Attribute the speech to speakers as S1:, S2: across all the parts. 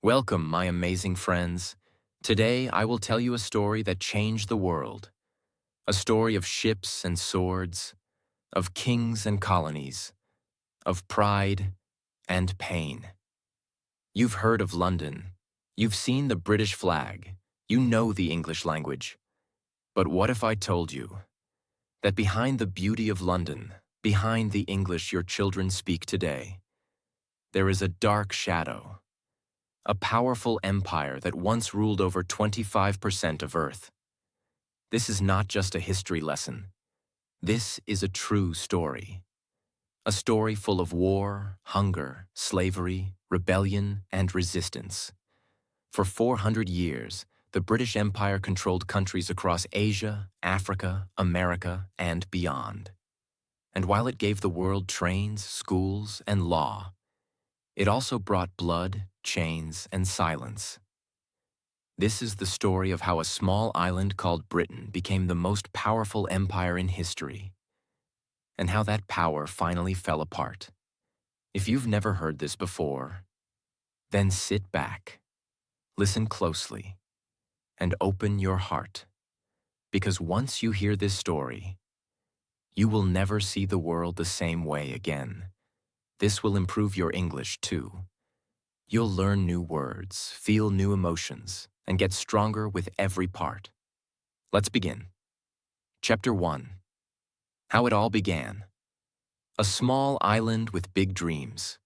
S1: Welcome, my amazing friends. Today I will tell you a story that changed the world. A story of ships and swords, of kings and colonies, of pride and pain. You've heard of London. You've seen the British flag. You know the English language. But what if I told you that behind the beauty of London, behind the English your children speak today, there is a dark shadow? A powerful empire that once ruled over 25% of Earth. This is not just a history lesson. This is a true story. A story full of war, hunger, slavery, rebellion, and resistance. For 400 years, the British Empire controlled countries across Asia, Africa, America, and beyond. And while it gave the world trains, schools, and law, it also brought blood, chains, and silence. This is the story of how a small island called Britain became the most powerful empire in history, and how that power finally fell apart. If you've never heard this before, then sit back, listen closely, and open your heart, because once you hear this story, you will never see the world the same way again. This will improve your English too. You'll learn new words, feel new emotions, and get stronger with every part. Let's begin. Chapter 1. How it all began. A small island with big dreams.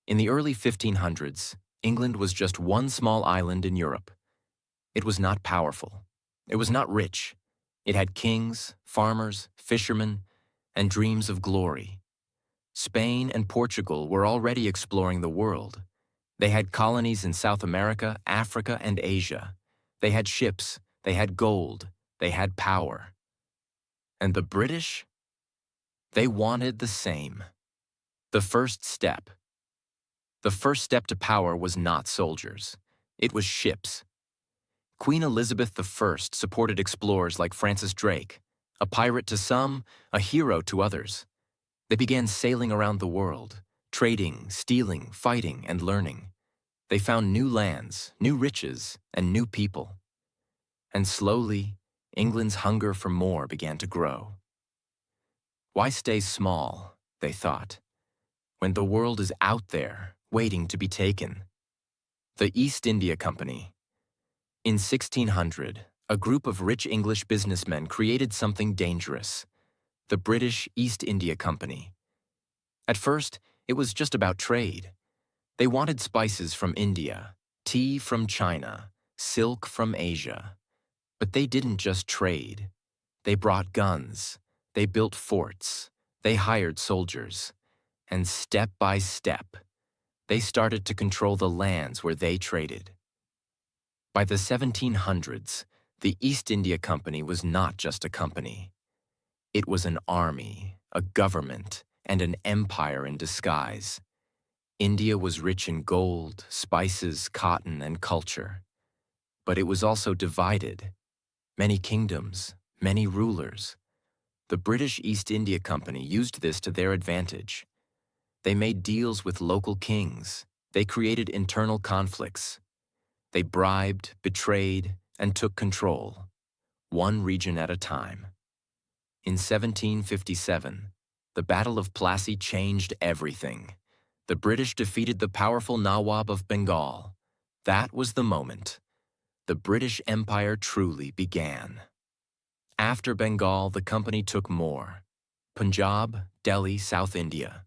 S1: In the early 1500s, England was just one small island in Europe. It was not powerful. It was not rich. It had kings, farmers, fishermen, and dreams of glory. Spain and Portugal were already exploring the world. They had colonies in South America, Africa, and Asia. They had ships, they had gold, they had power. And the British? They wanted the same. The first step. The first step to power was not soldiers. It was ships. Queen Elizabeth I supported explorers like Francis Drake, a pirate to some, a hero to others. They began sailing around the world, trading, stealing, fighting, and learning. They found new lands, new riches, and new people. And slowly, England's hunger for more began to grow. Why stay small, they thought, when the world is out there, waiting to be taken? The East India Company. In 1600, a group of rich English businessmen created something dangerous: the British East India Company. At first, it was just about trade. They wanted spices from India, tea from China, silk from Asia. But they didn't just trade. They brought guns, they built forts, they hired soldiers, and step by step, they started to control the lands where they traded. By the 1700s, the East India Company was not just a company. It was an army, a government, and an empire in disguise. India was rich in gold, spices, cotton, and culture. But it was also divided. Many kingdoms, many rulers. The British East India Company used this to their advantage. They made deals with local kings. They created internal conflicts. They bribed, betrayed, and took control, one region at a time. In 1757, the Battle of Plassey changed everything. The British defeated the powerful Nawab of Bengal. That was the moment. The British Empire truly began. After Bengal, the company took more. Punjab, Delhi, South India.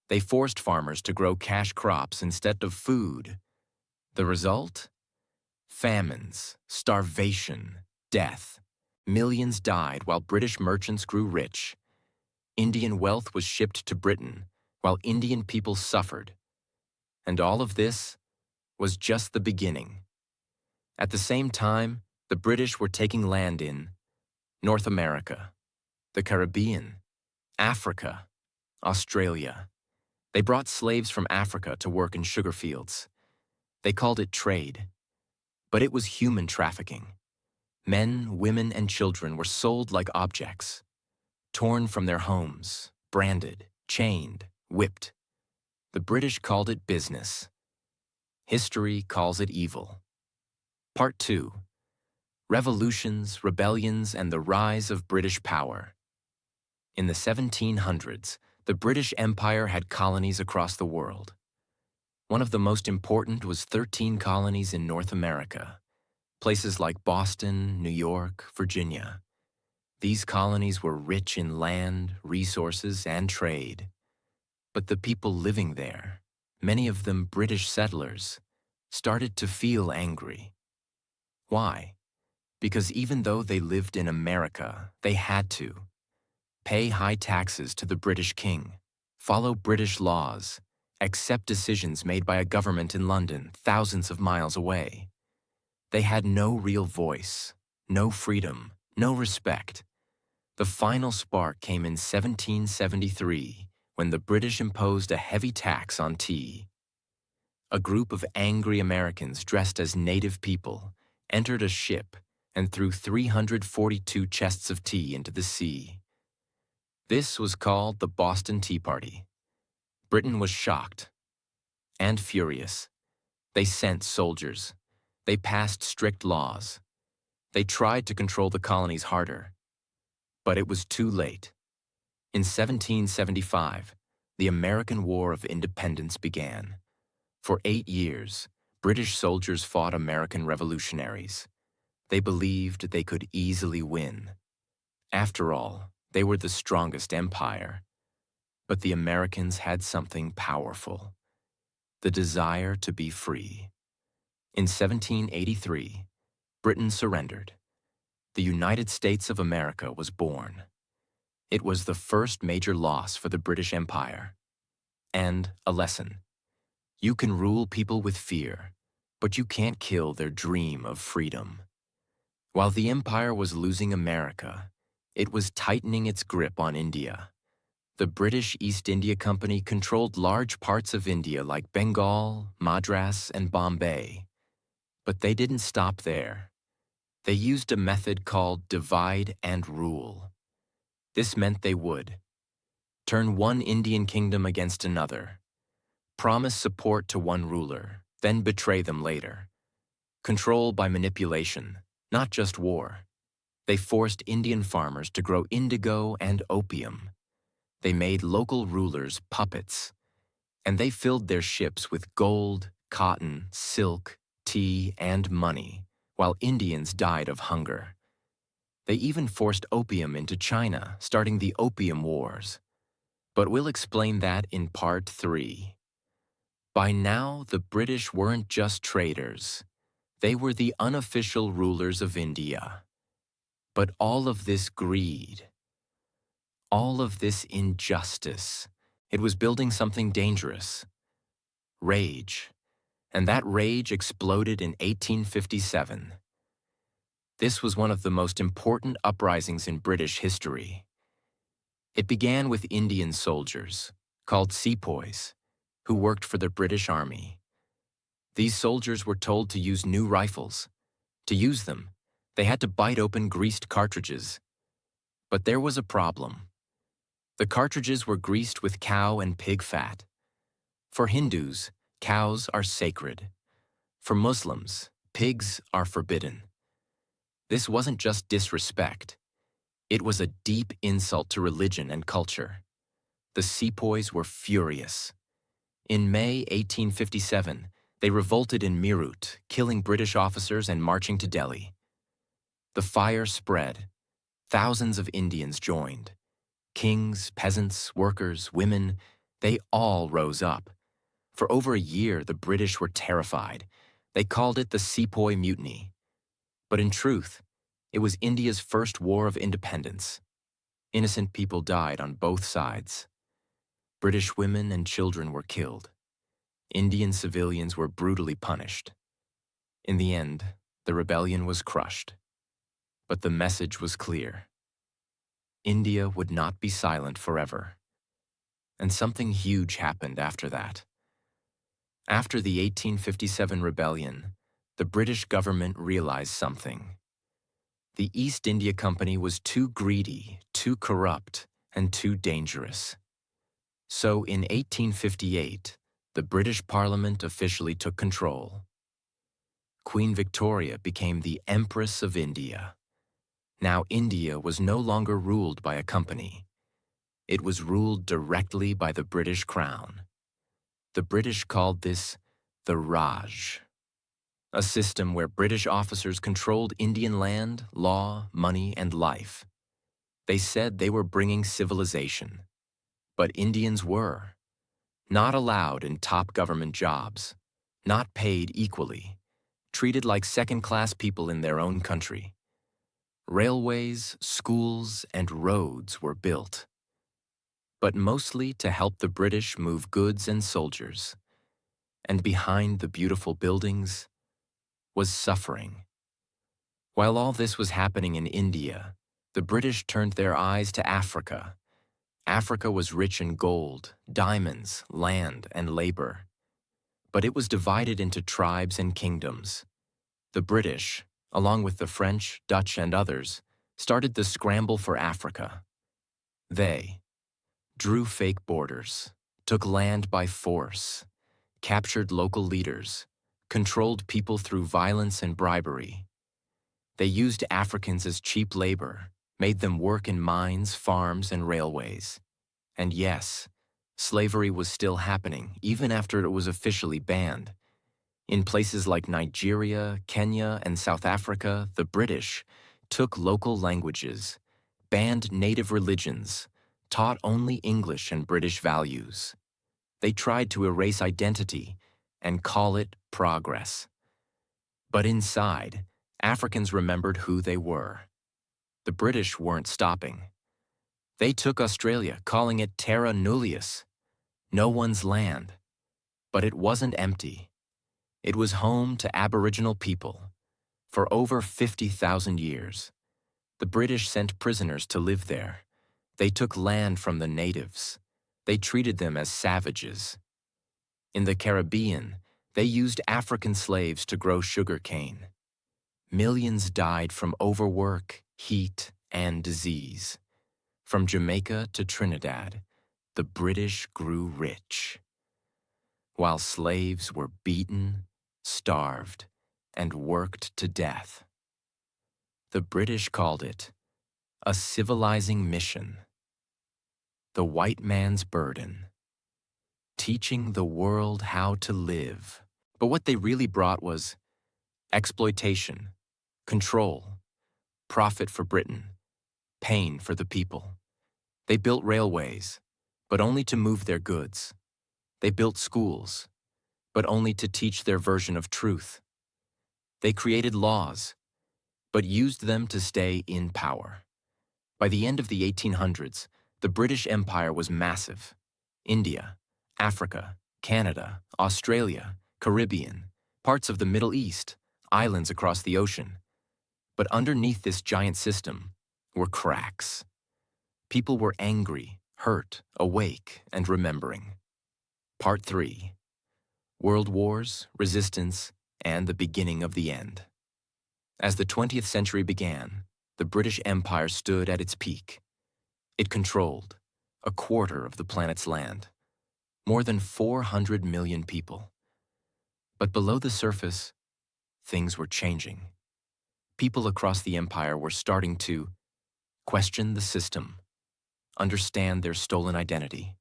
S1: They forced farmers to grow cash crops instead of food. The result? Famines, starvation, death. Millions died while British merchants grew rich. Indian wealth was shipped to Britain, while Indian people suffered. And all of this was just the beginning. At the same time, the British were taking land in North America, the Caribbean, Africa, Australia. They brought slaves from Africa to work in sugar fields. They called it trade, but it was human trafficking. Men, women, and children were sold like objects, torn from their homes, branded, chained, whipped. The British called it business. History calls it evil. Part 2. Revolutions, Rebellions, and the Rise of British Power. In the 1700s, the British Empire had colonies across the world. One of the most important was 13 colonies in North America, places like Boston, New York, Virginia. These colonies were rich in land, resources, and trade. But the people living there, many of them British settlers, started to feel angry. Why? Because even though they lived in America, they had to pay high taxes to the British king, follow British laws, accept decisions made by a government in London thousands of miles away. They had no real voice, no freedom, no respect. The final spark came in 1773 when the British imposed a heavy tax on tea. A group of angry Americans dressed as native people entered a ship and threw 342 chests of tea into the sea. This was called the Boston Tea Party. Britain was shocked and furious. They sent soldiers. They passed strict laws. They tried to control the colonies harder. But it was too late. In 1775, the American War of Independence began. For 8 years, British soldiers fought American revolutionaries. They believed they could easily win. After all, they were the strongest empire. But the Americans had something powerful: the desire to be free. In 1783, Britain surrendered. The United States of America was born. It was the first major loss for the British Empire. And a lesson: you can rule people with fear, but you can't kill their dream of freedom. While the empire was losing America, it was tightening its grip on India. The British East India Company controlled large parts of India like Bengal, Madras, and Bombay. But they didn't stop there. They used a method called divide and rule. This meant they would turn one Indian kingdom against another, promise support to one ruler, then betray them later. Control by manipulation, not just war. They forced Indian farmers to grow indigo and opium. They made local rulers puppets, and they filled their ships with gold, cotton, silk, tea, and money, while Indians died of hunger. They even forced opium into China, starting the Opium Wars. But we'll explain that in Part 3. By now, the British weren't just traders. They were the unofficial rulers of India. But all of this greed, all of this injustice, it was building something dangerous: rage. And that rage exploded in 1857. This was one of the most important uprisings in British history. It began with Indian soldiers, called sepoys, who worked for the British Army. These soldiers were told to use new rifles. To use them, they had to bite open greased cartridges. But there was a problem. The cartridges were greased with cow and pig fat. For Hindus, cows are sacred. For Muslims, pigs are forbidden. This wasn't just disrespect. It was a deep insult to religion and culture. The sepoys were furious. In May 1857, they revolted in Meerut, killing British officers and marching to Delhi. The fire spread. Thousands of Indians joined. Kings, peasants, workers, women, they all rose up. For over a year, the British were terrified. They called it the Sepoy Mutiny. But in truth, it was India's first war of independence. Innocent people died on both sides. British women and children were killed. Indian civilians were brutally punished. In the end, the rebellion was crushed. But the message was clear. India would not be silent forever. And something huge happened after that. After the 1857 rebellion, the British government realized something. The East India Company was too greedy, too corrupt, and too dangerous. So in 1858, The British Parliament officially took control. Queen Victoria became the Empress of India. Now India was no longer ruled by a company. It was ruled directly by the British Crown. The British called this the Raj, a system where British officers controlled Indian land, law, money, and life. They said they were bringing civilization, but Indians were not allowed in top government jobs, not paid equally, treated like second-class people in their own country. Railways, schools, and roads were built, but mostly to help the British move goods and soldiers. And behind the beautiful buildings was suffering. While all this was happening in India, the British turned their eyes to Africa. Africa was rich in gold, diamonds, land, and labor. But it was divided into tribes and kingdoms. The British, along with the French, Dutch, and others, started the scramble for Africa. They drew fake borders, took land by force, captured local leaders, controlled people through violence and bribery. They used Africans as cheap labor, made them work in mines, farms, and railways. And yes, slavery was still happening, even after it was officially banned. In places like Nigeria, Kenya, and South Africa, the British took local languages, banned native religions, taught only English and British values. They tried to erase identity and call it progress. But inside, Africans remembered who they were. The British weren't stopping. They took Australia, calling it Terra Nullius, no one's land. But it wasn't empty. It was home to Aboriginal people. For over 50,000 years, the British sent prisoners to live there. They took land from the natives. They treated them as savages. In the Caribbean, they used African slaves to grow sugar cane. Millions died from overwork, heat, and disease. From Jamaica to Trinidad, the British grew rich, while slaves were beaten, starved, and worked to death. The British called it a civilizing mission, the white man's burden, teaching the world how to live. But what they really brought was exploitation, control, profit for Britain, pain for the people. They built railways, but only to move their goods. They built schools, but only to teach their version of truth. They created laws, but used them to stay in power. By the end of the 1800s, the British Empire was massive. India, Africa, Canada, Australia, Caribbean, parts of the Middle East, islands across the ocean. But underneath this giant system were cracks. People were angry, hurt, awake, and remembering. Part 3. World Wars, Resistance, and the Beginning of the End. As the 20th century began, the British Empire stood at its peak. It controlled a quarter of the planet's land, more than 400 million people. But below the surface, things were changing. People across the empire were starting to question the system, understand their stolen identity,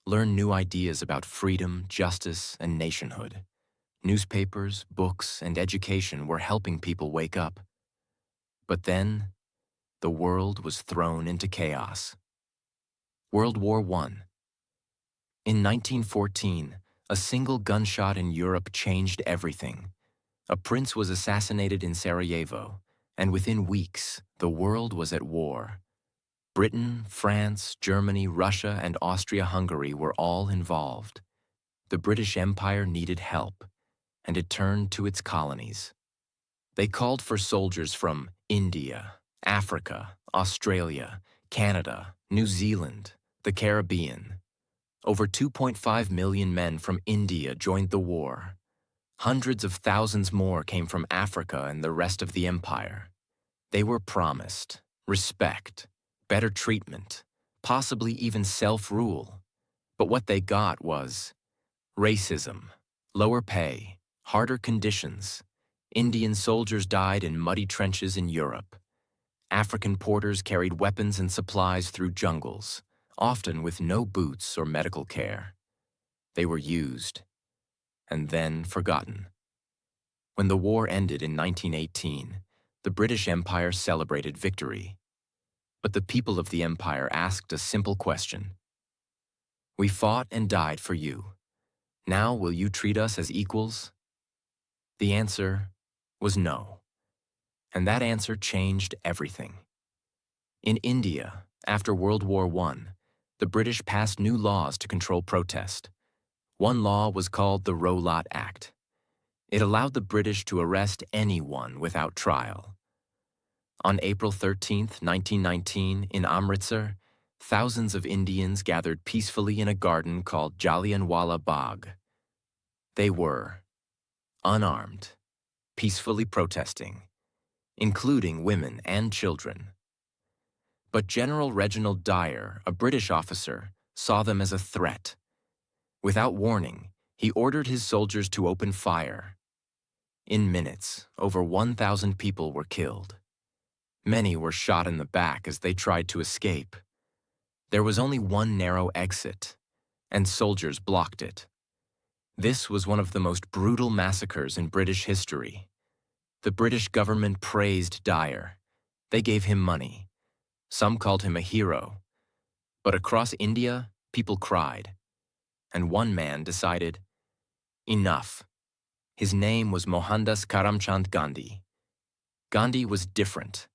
S1: learn new ideas about freedom, justice, and nationhood. Newspapers, books, and education were helping people wake up. But then, the world was thrown into chaos. World War I. In 1914, a single gunshot in Europe changed everything. A prince was assassinated in Sarajevo, and within weeks, the world was at war. Britain, France, Germany, Russia, and Austria-Hungary were all involved. The British Empire needed help, and it turned to its colonies. They called for soldiers from India, Africa, Australia, Canada, New Zealand, the Caribbean. Over 2.5 million men from India joined the war. Hundreds of thousands more came from Africa and the rest of the empire. They were promised respect, better treatment, possibly even self-rule. But what they got was Racism, lower pay, harder conditions. Indian soldiers died in muddy trenches in Europe. African porters carried weapons and supplies through jungles, often with no boots or medical care. They were used, and then forgotten. When the war ended in 1918, the British Empire celebrated victory. But the people of the empire asked a simple question. We fought and died for you. Now will you treat us as equals? The answer was no. And that answer changed everything. In India, after World War I, the British passed new laws to control protest. One law was called the Rowlatt Act. It allowed the British to arrest anyone without trial. On April 13, 1919, in Amritsar, thousands of Indians gathered peacefully in a garden called Jallianwala Bagh. They were unarmed, peacefully protesting, including women and children. But General Reginald Dyer, a British officer, saw them as a threat. Without warning, he ordered his soldiers to open fire. In minutes, over 1,000 people were killed. Many were shot in the back as they tried to escape. There was only one narrow exit, and soldiers blocked it. This was one of the most brutal massacres in British history. The British government praised Dyer. They gave him money. Some called him a hero. But across India, people cried. And one man decided, enough. His name was Mohandas Karamchand Gandhi. Gandhi was different.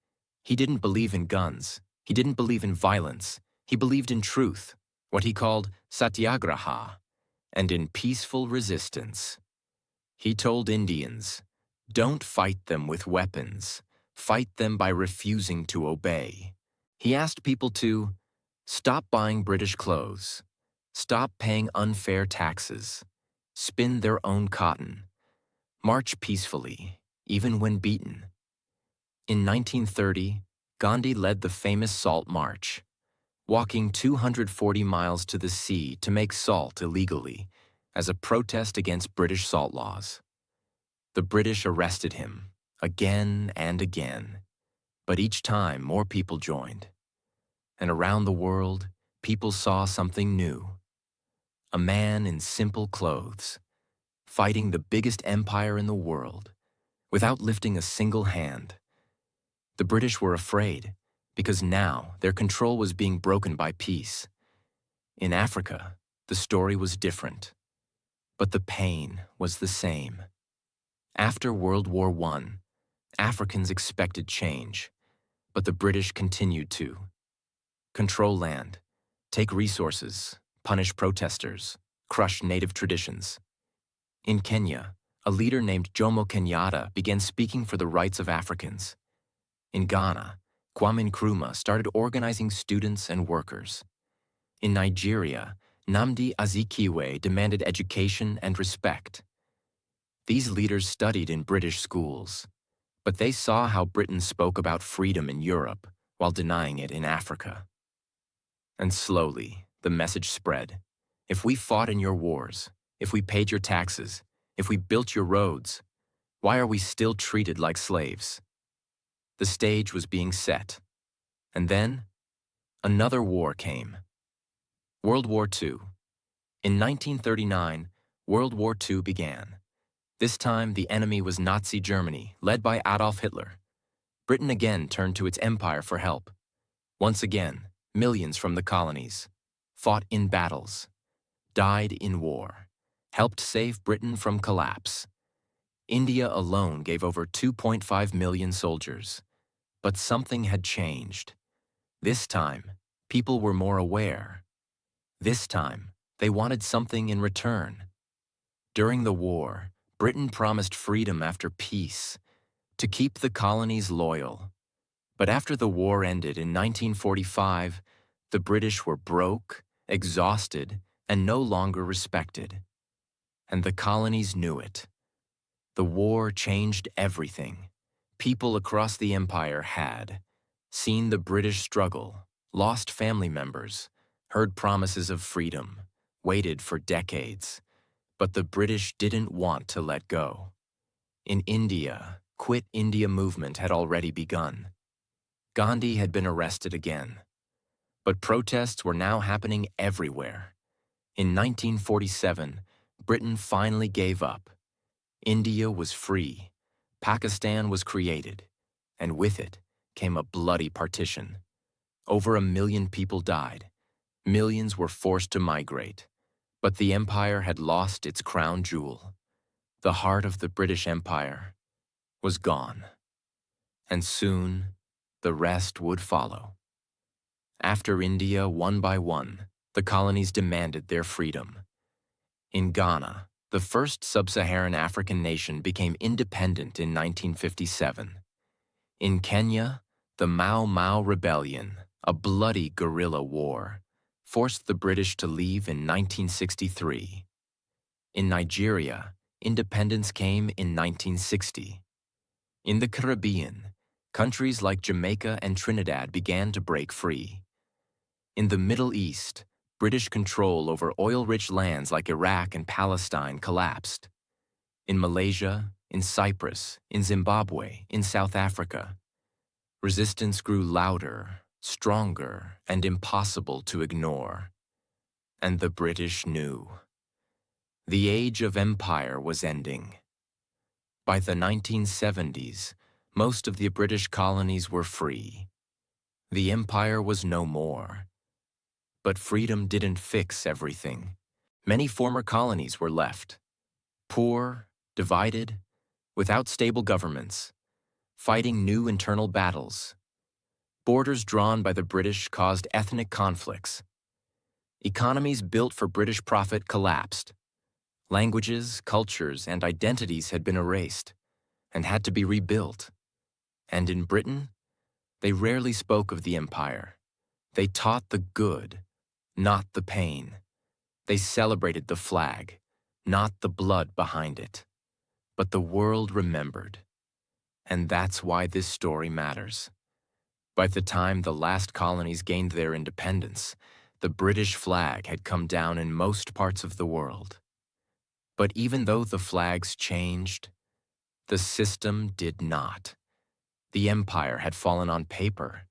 S1: He didn't believe in guns. He didn't believe in violence. He believed in truth, what he called satyagraha, and in peaceful resistance. He told Indians, don't fight them with weapons. Fight them by refusing to obey. He asked people to stop buying British clothes, stop paying unfair taxes, spin their own cotton, march peacefully, even when beaten. In 1930, Gandhi led the famous Salt March, walking 240 miles to the sea to make salt illegally as a protest against British salt laws. The British arrested him again and again, but each time more people joined. And around the world, people saw something new. A man in simple clothes, fighting the biggest empire in the world, without lifting a single hand. The British were afraid, because now their control was being broken by peace. In Africa, the story was different, but the pain was the same. After World War I, Africans expected change, but the British continued to control land, take resources, punish protesters, crush native traditions. In Kenya, a leader named Jomo Kenyatta began speaking for the rights of Africans. In Ghana, Kwame Nkrumah started organizing students and workers. In Nigeria, Nnamdi Azikiwe demanded education and respect. These leaders studied in British schools, but they saw how Britain spoke about freedom in Europe while denying it in Africa. And slowly, the message spread. If we fought in your wars, if we paid your taxes, if we built your roads, why are we still treated like slaves? The stage was being set. And then, another war came. World War II. In 1939, World War II began. This time, the enemy was Nazi Germany, led by Adolf Hitler. Britain again turned to its empire for help. Once again, millions from the colonies fought in battles, died in war, helped save Britain from collapse. India alone gave over 2.5 million soldiers. But something had changed. This time, people were more aware. This time, they wanted something in return. During the war, Britain promised freedom after peace, to keep the colonies loyal. But after the war ended in 1945, the British were broke, exhausted, and no longer respected. And the colonies knew it. The war changed everything. People across the empire had seen the British struggle, lost family members, heard promises of freedom, waited for decades. But the British didn't want to let go. In India, Quit India movement had already begun. Gandhi had been arrested again. But protests were now happening everywhere. In 1947, Britain finally gave up. India was free. Pakistan was created. And with it came a bloody partition. Over 1 million people died. Millions were forced to migrate. But the empire had lost its crown jewel. The heart of the British Empire was gone. And soon, the rest would follow. After India, one by one, the colonies demanded their freedom. In Ghana, the first sub-Saharan African nation became independent in 1957. In Kenya, the Mau Mau Rebellion, a bloody guerrilla war, forced the British to leave in 1963. In Nigeria, independence came in 1960. In the Caribbean, countries like Jamaica and Trinidad began to break free. In the Middle East, British control over oil-rich lands like Iraq and Palestine collapsed. In Malaysia, in Cyprus, in Zimbabwe, in South Africa, resistance grew louder, stronger, and impossible to ignore. And the British knew. The age of empire was ending. By the 1970s, most of the British colonies were free. The empire was no more. But freedom didn't fix everything. Many former colonies were left. Poor, divided, without stable governments, fighting new internal battles. Borders drawn by the British caused ethnic conflicts. Economies built for British profit collapsed. Languages, cultures, and identities had been erased and had to be rebuilt. And in Britain, they rarely spoke of the empire. They taught the good, not the pain. They celebrated the flag, not the blood behind it. But the world remembered. And that's why this story matters. By the time the last colonies gained their independence, the British flag had come down in most parts of the world. But even though the flags changed, the system did not. The empire had fallen on paper,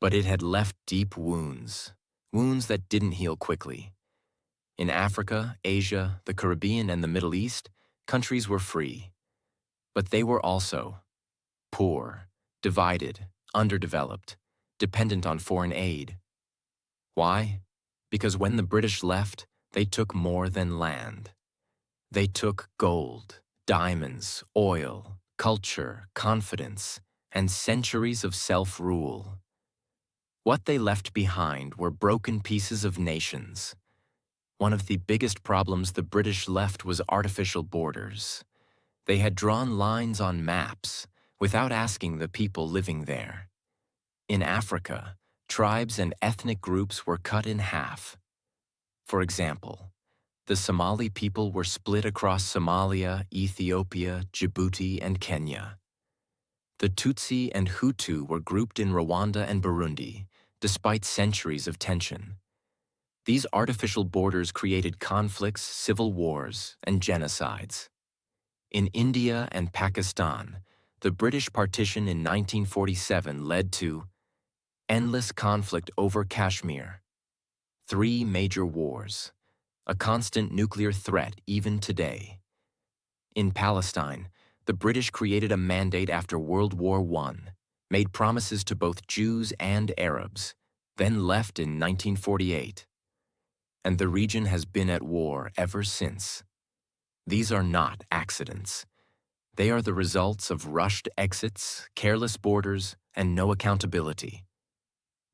S1: but it had left deep wounds, wounds that didn't heal quickly. In Africa, Asia, the Caribbean, and the Middle East, countries were free. But they were also poor, divided, underdeveloped, dependent on foreign aid. Why? Because when the British left, they took more than land. They took gold, diamonds, oil, culture, confidence, and centuries of self-rule. What they left behind were broken pieces of nations. One of the biggest problems the British left was artificial borders. They had drawn lines on maps without asking the people living there. In Africa, tribes and ethnic groups were cut in half. For example, the Somali people were split across Somalia, Ethiopia, Djibouti, and Kenya. The Tutsi and Hutu were grouped in Rwanda and Burundi, despite centuries of tension. These artificial borders created conflicts, civil wars, and genocides. In India and Pakistan, the British partition in 1947 led to endless conflict over Kashmir, 3 major wars, a constant nuclear threat even today. In Palestine, the British created a mandate after World War I, made promises to both Jews and Arabs, then left in 1948. And the region has been at war ever since. These are not accidents. They are the results of rushed exits, careless borders, and no accountability.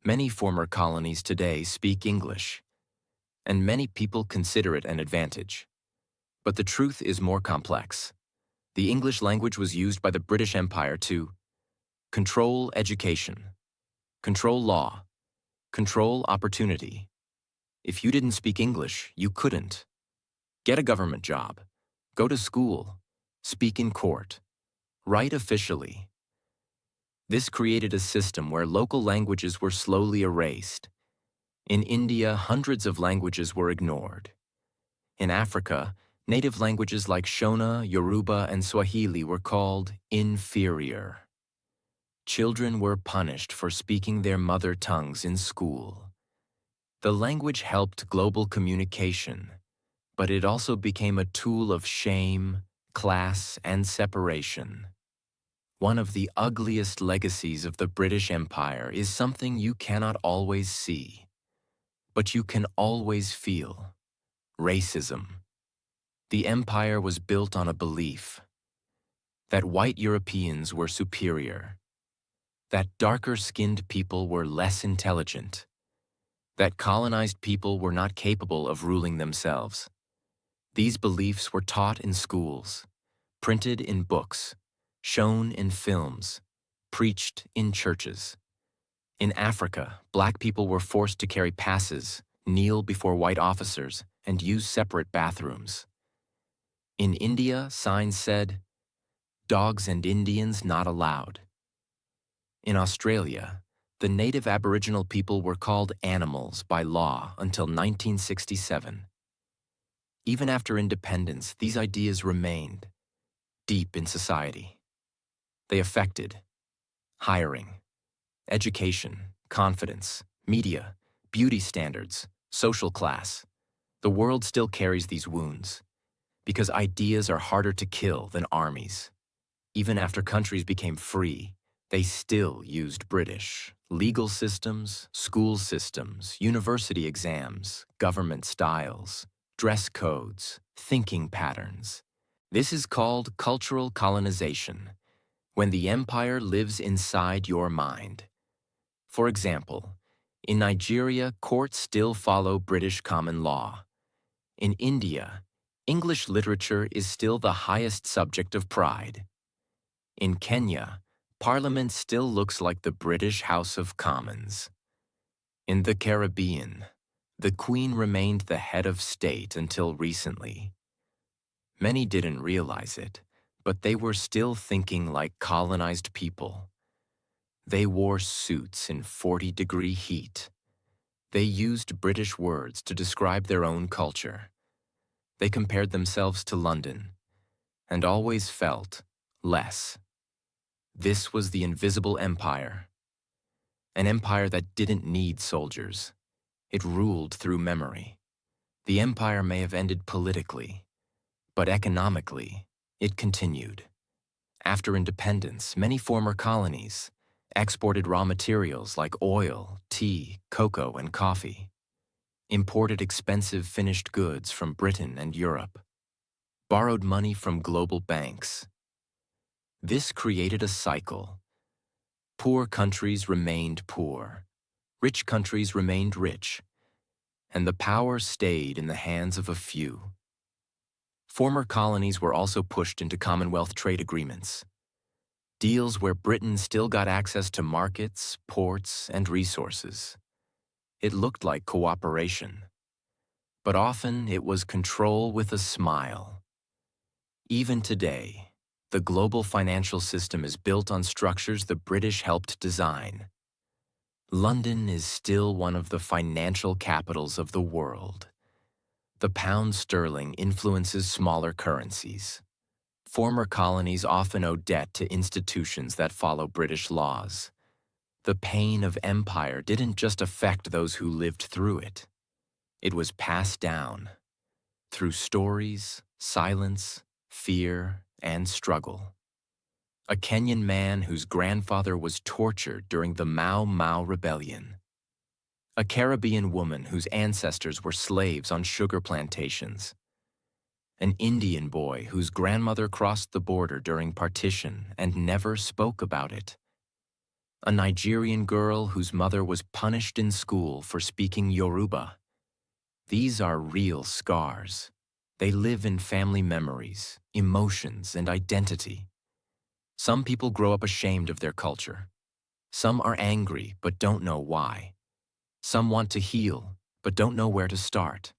S1: Many former colonies today speak English, and many people consider it an advantage. But the truth is more complex. The English language was used by the British Empire to control education, control law, control opportunity. If you didn't speak English, you couldn't get a government job, go to school, speak in court, write officially. This created a system where local languages were slowly erased. In India, hundreds of languages were ignored. In Africa, Native languages like Shona, Yoruba, and Swahili were called inferior. Children were punished for speaking their mother tongues in school. The language helped global communication, but it also became a tool of shame, class, and separation. One of the ugliest legacies of the British Empire is something you cannot always see, but you can always feel: racism. The empire was built on a belief that white Europeans were superior, that darker-skinned people were less intelligent, that colonized people were not capable of ruling themselves. These beliefs were taught in schools, printed in books, shown in films, preached in churches. In Africa, black people were forced to carry passes, kneel before white officers, and use separate bathrooms. In India, signs said, "Dogs and Indians not allowed." In Australia, the native Aboriginal people were called animals by law until 1967. Even after independence, these ideas remained deep in society. They affected hiring, education, confidence, media, beauty standards, social class. The world still carries these wounds, because ideas are harder to kill than armies. Even after countries became free, they still used British legal systems, school systems, university exams, government styles, dress codes, thinking patterns. This is called cultural colonization, when the empire lives inside your mind. For example, in Nigeria, courts still follow British common law. In India, English literature is still the highest subject of pride. In Kenya, Parliament still looks like the British House of Commons. In the Caribbean, the Queen remained the head of state until recently. Many didn't realize it, but they were still thinking like colonized people. They wore suits in 40-degree heat. They used British words to describe their own culture. They compared themselves to London, and always felt less. This was the invisible empire, an empire that didn't need soldiers. It ruled through memory. The empire may have ended politically, but economically, it continued. After independence, many former colonies exported raw materials like oil, tea, cocoa, and coffee, imported expensive finished goods from Britain and Europe, borrowed money from global banks. This created a cycle. Poor countries remained poor, rich countries remained rich, and the power stayed in the hands of a few. Former colonies were also pushed into Commonwealth trade agreements, deals where Britain still got access to markets, ports, and resources. It looked like cooperation, but often it was control with a smile. Even today, the global financial system is built on structures the British helped design. London is still one of the financial capitals of the world. The pound sterling influences smaller currencies. Former colonies often owe debt to institutions that follow British laws. The pain of empire didn't just affect those who lived through it. It was passed down through stories, silence, fear, and struggle. A Kenyan man whose grandfather was tortured during the Mau Mau Rebellion. A Caribbean woman whose ancestors were slaves on sugar plantations. An Indian boy whose grandmother crossed the border during partition and never spoke about it. A Nigerian girl whose mother was punished in school for speaking Yoruba. These are real scars. They live in family memories, emotions, and identity. Some people grow up ashamed of their culture. Some are angry but don't know why. Some want to heal but don't know where to start.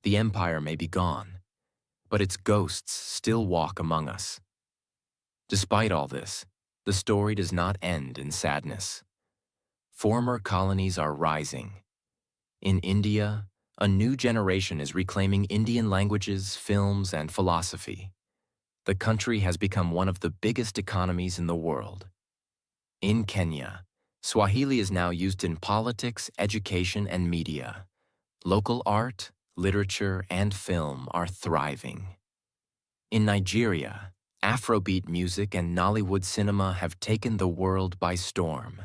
S1: The empire may be gone, but its ghosts still walk among us. Despite all this, the story does not end in sadness. Former colonies are rising. In India, A new generation is reclaiming Indian languages, films, and philosophy. The country has become one of the biggest economies in the world. In Kenya, Swahili is now used in politics, education, and media. Local art, literature, and film are thriving. In Nigeria, Afrobeat music and Nollywood cinema have taken the world by storm.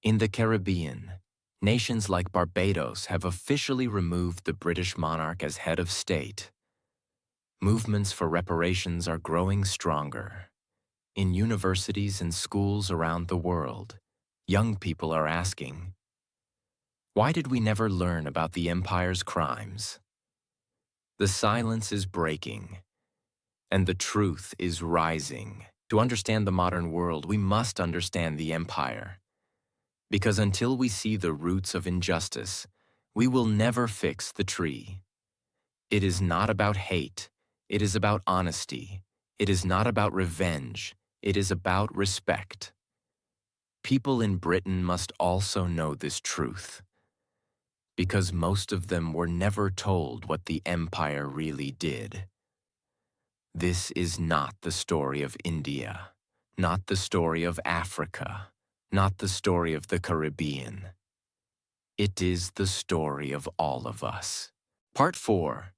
S1: In the Caribbean, nations like Barbados have officially removed the British monarch as head of state. Movements for reparations are growing stronger. In universities and schools around the world, young people are asking, why did we never learn about the empire's crimes? The silence is breaking, and the truth is rising. To understand the modern world, we must understand the empire. Because until we see the roots of injustice, we will never fix the tree. It is not about hate, it is about honesty. It is not about revenge, it is about respect. People in Britain must also know this truth, because most of them were never told what the empire really did. This is not the story of India, not the story of Africa, not the story of the Caribbean. It is the story of all of us. Part 4.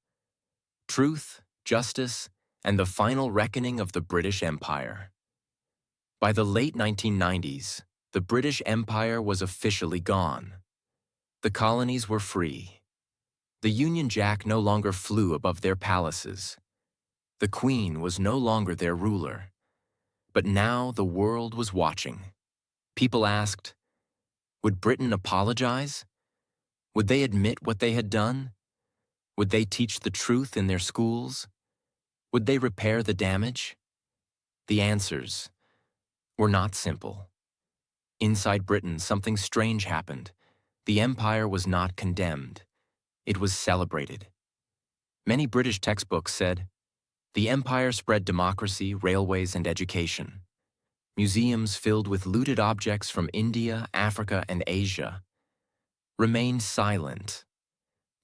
S1: Truth, Justice, and the Final Reckoning of the British Empire. By the late 1990s, the British Empire was officially gone. The colonies were free. The Union Jack no longer flew above their palaces. The Queen was no longer their ruler. But now the world was watching. People asked, would Britain apologize? Would they admit what they had done? Would they teach the truth in their schools? Would they repair the damage? The answers were not simple. Inside Britain, something strange happened. The empire was not condemned. It was celebrated. Many British textbooks said, the empire spread democracy, railways, and education. Museums filled with looted objects from India, Africa, and Asia remained silent.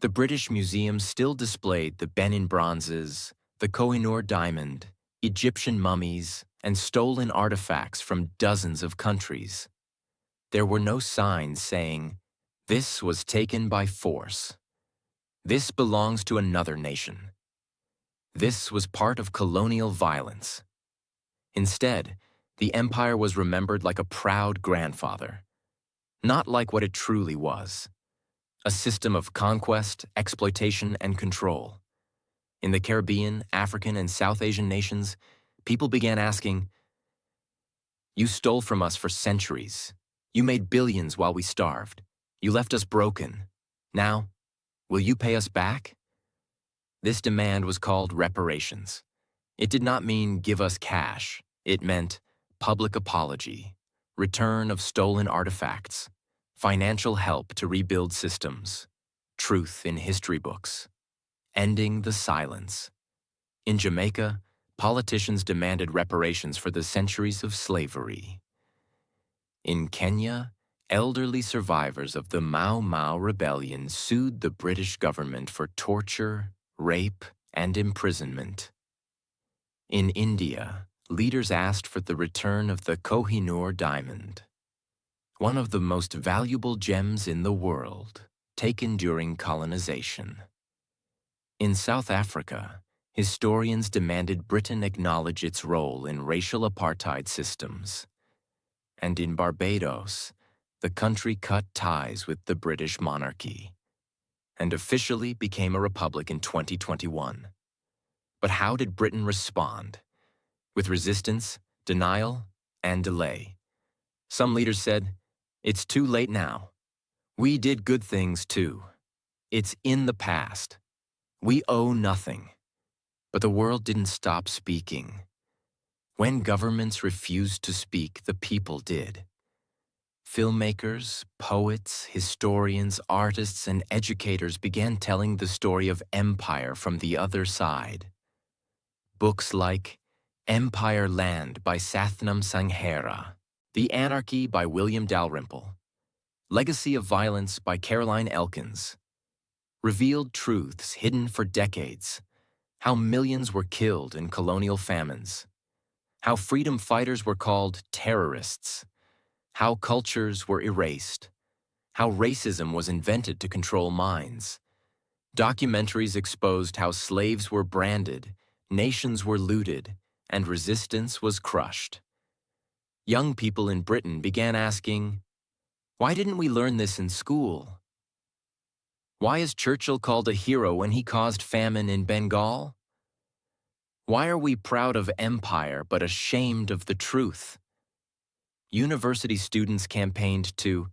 S1: The British Museum still displayed the Benin bronzes, the Koh-i-Noor diamond, Egyptian mummies, and stolen artifacts from dozens of countries. There were no signs saying, this was taken by force. This belongs to another nation. This was part of colonial violence. Instead, the empire was remembered like a proud grandfather, not like what it truly was, a system of conquest, exploitation, and control. In the Caribbean, African, and South Asian nations, people began asking, you stole from us for centuries. You made billions while we starved. You left us broken. Now, will you pay us back? This demand was called reparations. It did not mean give us cash. It meant public apology, return of stolen artifacts, financial help to rebuild systems, truth in history books, ending the silence. In Jamaica, politicians demanded reparations for the centuries of slavery. In Kenya, elderly survivors of the Mau Mau Rebellion sued the British government for torture, rape, and imprisonment. In India, leaders asked for the return of the Koh-i-Noor diamond, one of the most valuable gems in the world, taken during colonization. In South Africa, historians demanded Britain acknowledge its role in racial apartheid systems. And in Barbados, the country cut ties with the British monarchy and officially became a republic in 2021. But how did Britain respond? With resistance, denial, and delay. Some leaders said, it's too late now. We did good things too. It's in the past. We owe nothing. But the world didn't stop speaking. When governments refused to speak, the people did. Filmmakers, poets, historians, artists, and educators began telling the story of empire from the other side. Books like Empire Land by Sathnam Sanghera, The Anarchy by William Dalrymple, Legacy of Violence by Caroline Elkins, revealed truths hidden for decades, how millions were killed in colonial famines, how freedom fighters were called terrorists, how cultures were erased, how racism was invented to control minds. Documentaries exposed how slaves were branded, nations were looted, and resistance was crushed. Young people in Britain began asking, why didn't we learn this in school? Why is Churchill called a hero when he caused famine in Bengal? Why are we proud of empire but ashamed of the truth? University students campaigned to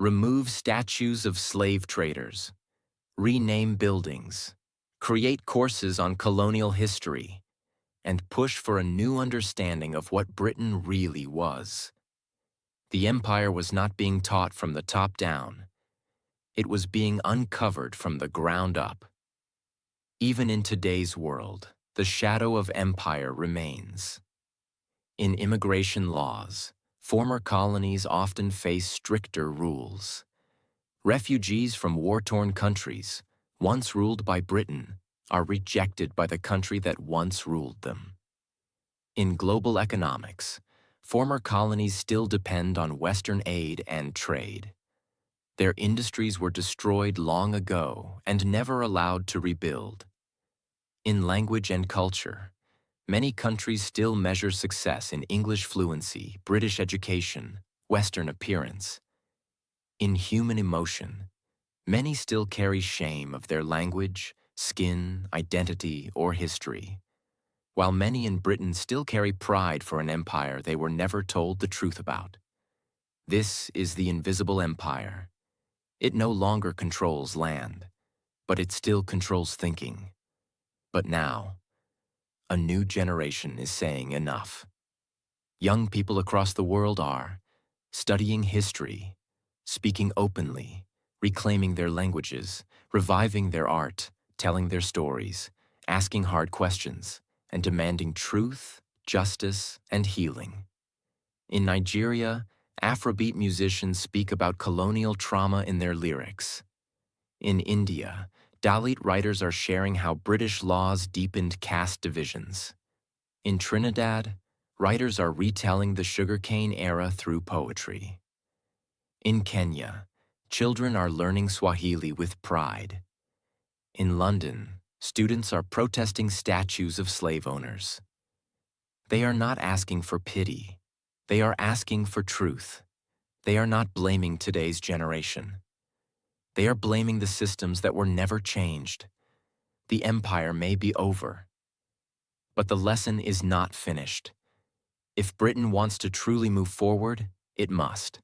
S1: remove statues of slave traders, rename buildings, create courses on colonial history, and push for a new understanding of what Britain really was. The empire was not being taught from the top down. It was being uncovered from the ground up. Even in today's world, the shadow of empire remains. In immigration laws, former colonies often face stricter rules. Refugees from war-torn countries, once ruled by Britain, are rejected by the country that once ruled them. In global economics, former colonies still depend on Western aid and trade. Their industries were destroyed long ago and never allowed to rebuild. In language and culture, many countries still measure success in English fluency, British education, Western appearance. In human emotion, many still carry shame of their language, skin, identity, or history, while many in Britain still carry pride for an empire they were never told the truth about. This is the invisible empire. It no longer controls land, but it still controls thinking. But now, a new generation is saying enough. Young people across the world are studying history, speaking openly, reclaiming their languages, reviving their art, telling their stories, asking hard questions, and demanding truth, justice, and healing. In Nigeria, Afrobeat musicians speak about colonial trauma in their lyrics. In India, Dalit writers are sharing how British laws deepened caste divisions. In Trinidad, writers are retelling the sugarcane era through poetry. In Kenya, children are learning Swahili with pride. In London, students are protesting statues of slave owners. They are not asking for pity. They are asking for truth. They are not blaming today's generation. They are blaming the systems that were never changed. The empire may be over, but the lesson is not finished. If Britain wants to truly move forward, it must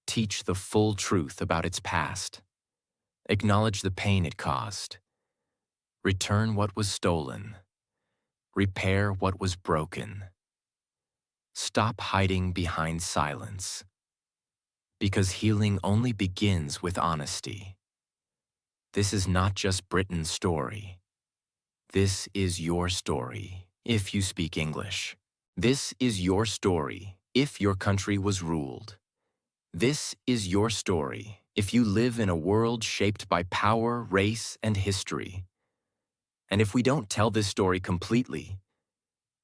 S1: teach the full truth about its past, acknowledge the pain it caused, return what was stolen, repair what was broken. Stop hiding behind silence, because healing only begins with honesty. This is not just Britain's story. This is your story, if you speak English. This is your story, if your country was ruled. This is your story, if you live in a world shaped by power, race, and history. And if we don't tell this story completely,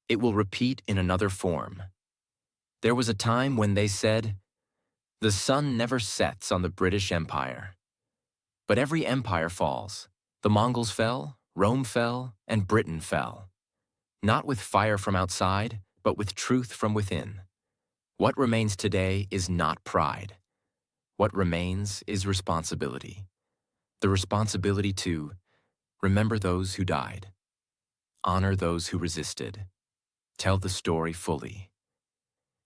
S1: it will repeat in another form. There was a time when they said, the sun never sets on the British Empire. But every empire falls. The Mongols fell, Rome fell, and Britain fell. Not with fire from outside, but with truth from within. What remains today is not pride. What remains is responsibility. The responsibility to remember those who died, honor those who resisted, tell the story fully,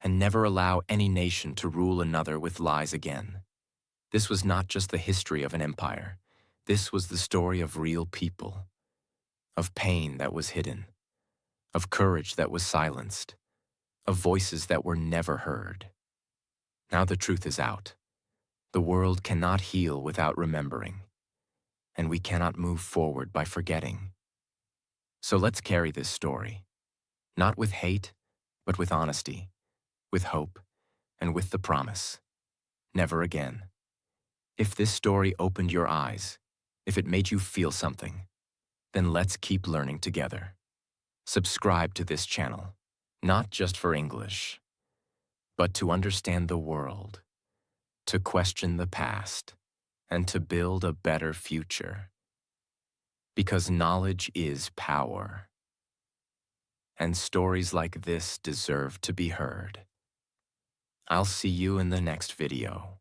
S1: and never allow any nation to rule another with lies again. This was not just the history of an empire. This was the story of real people, of pain that was hidden, of courage that was silenced, of voices that were never heard. Now the truth is out. The world cannot heal without remembering, and we cannot move forward by forgetting. So let's carry this story, not with hate, but with honesty, with hope, and with the promise. Never again. If this story opened your eyes, if it made you feel something, then let's keep learning together. Subscribe to this channel, not just for English, but to understand the world, to question the past, and to build a better future. Because knowledge is power, and stories like this deserve to be heard. I'll see you in the next video.